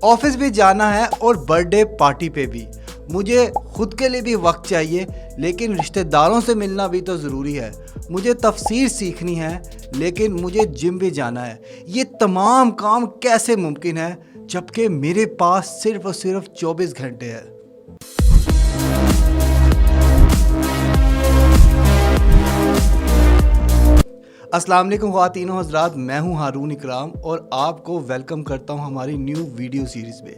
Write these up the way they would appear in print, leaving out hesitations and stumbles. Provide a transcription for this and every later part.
Office भी जाना है और बर्थडे पार्टी पे भी। मुझे खुद के लिए भी वक्त चाहिए, लेकिन रिश्तेदारों से मिलना भी तो ज़रूरी है। मुझे तफसीर सीखनी है, लेकिन मुझे जिम भी जाना है। ये तमाम काम कैसे मुमकिन है जबकि मेरे पास सिर्फ और सिर्फ 24 घंटे हैं। अस्सलाम वालेकुम ख़वातीनो हज़रात, मैं हूं हारून इकराम और आपको वेलकम करता हूं हमारी न्यू वीडियो सीरीज़ में।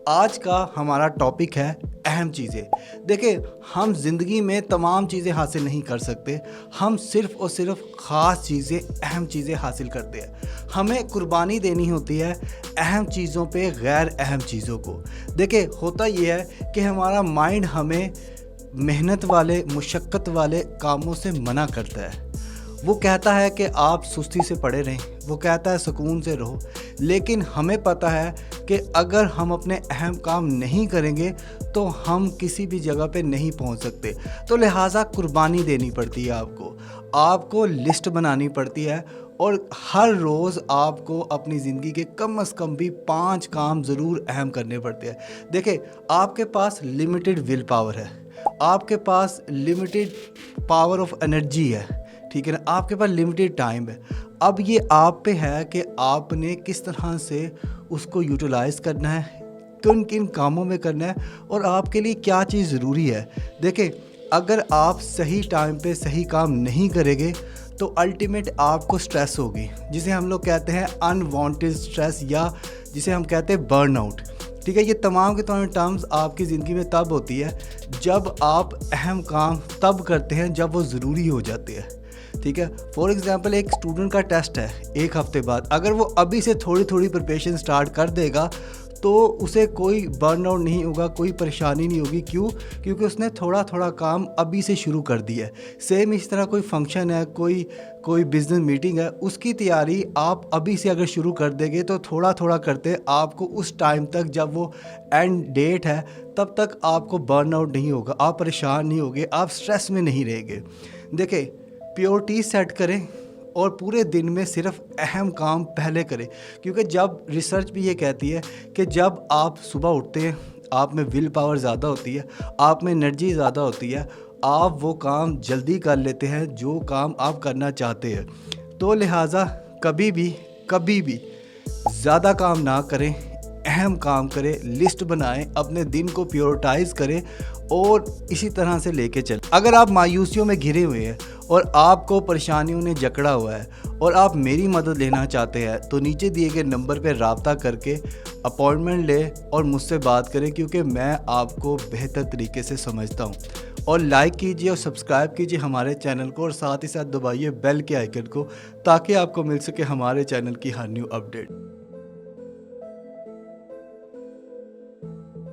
आज का हमारा टॉपिक है अहम चीज़ें। देखिए, हम ज़िंदगी में तमाम चीज़ें हासिल नहीं कर सकते, हम सिर्फ़ और सिर्फ ख़ास चीज़ें, अहम चीज़ें हासिल करते हैं। हमें कुर्बानी देनी होती है अहम चीज़ों पे गैर अहम चीज़ों को। देखिए, होता ये है कि हमारा माइंड हमें मेहनत वाले, मुशक्क़त वाले कामों से मना करता है। वो कहता है कि आप सुस्ती से पड़े रहें, वो कहता है सुकून से रहो, लेकिन हमें पता है कि अगर हम अपने अहम काम नहीं करेंगे तो हम किसी भी जगह पे नहीं पहुंच सकते। तो लिहाजा कुर्बानी देनी पड़ती है आपको लिस्ट बनानी पड़ती है और हर रोज़ आपको अपनी ज़िंदगी के कम से कम भी 5 काम ज़रूर अहम करने पड़ते हैं। देखिए, आपके पास लिमिटेड विल पावर है, आपके पास लिमिटेड पावर ऑफ एनर्जी है, ठीक है ना, आपके पास लिमिटेड टाइम है। अब ये आप पे है कि आपने किस तरह से उसको यूटिलाइज़ करना है, किन किन कामों में करना है और आपके लिए क्या चीज़ ज़रूरी है। देखिए, अगर आप सही टाइम पे सही काम नहीं करेंगे तो अल्टीमेट आपको स्ट्रेस होगी, जिसे हम लोग कहते हैं अनवांटेड स्ट्रेस या जिसे हम कहते हैं बर्नआउट। ठीक है, ये तमाम के तमाम टर्म्स आपकी ज़िंदगी में तब होती है जब आप अहम काम तब करते हैं जब वो ज़रूरी हो जाते हैं। ठीक है, फॉर एग्ज़ाम्पल एक स्टूडेंट का टेस्ट है 1 हफ़्ते बाद, अगर वो अभी से थोड़ी थोड़ी प्रिपरेशन स्टार्ट कर देगा तो उसे कोई बर्नआउट नहीं होगा, कोई परेशानी नहीं होगी। क्यों? क्योंकि उसने थोड़ा थोड़ा काम अभी से शुरू कर दिया है। सेम इस तरह कोई फंक्शन है, कोई बिज़नेस मीटिंग है, उसकी तैयारी आप अभी से अगर शुरू कर देंगे तो थोड़ा थोड़ा करते आपको उस टाइम तक, जब वो एंड डेट है, तब तक आपको बर्नआउट नहीं होगा, आप परेशान नहीं होगे, आप स्ट्रेस में नहीं रहेंगे। देखें, प्रायोरिटी सेट करें और पूरे दिन में सिर्फ अहम काम पहले करें, क्योंकि जब रिसर्च भी ये कहती है कि जब आप सुबह उठते हैं, आप में विल पावर ज़्यादा होती है, आप में एनर्जी ज़्यादा होती है, आप वो काम जल्दी कर लेते हैं जो काम आप करना चाहते हैं। तो लिहाजा कभी भी ज़्यादा काम ना करें, अहम काम करें, लिस्ट बनाएं, अपने दिन को प्रायोरिटाइज़ करें और इसी तरह से लेके चलें। अगर आप मायूसियों में घिरे हुए हैं और आपको परेशानियों ने जकड़ा हुआ है और आप मेरी मदद लेना चाहते हैं तो नीचे दिए गए नंबर पर रब्ता करके अपॉइंटमेंट लें और मुझसे बात करें, क्योंकि मैं आपको बेहतर तरीके से समझता हूँ। और लाइक कीजिए और सब्सक्राइब कीजिए हमारे चैनल को और साथ ही साथ दबाइए बेल के आइकन को, ताकि आपको मिल सके हमारे चैनल की हर न्यू अपडेट।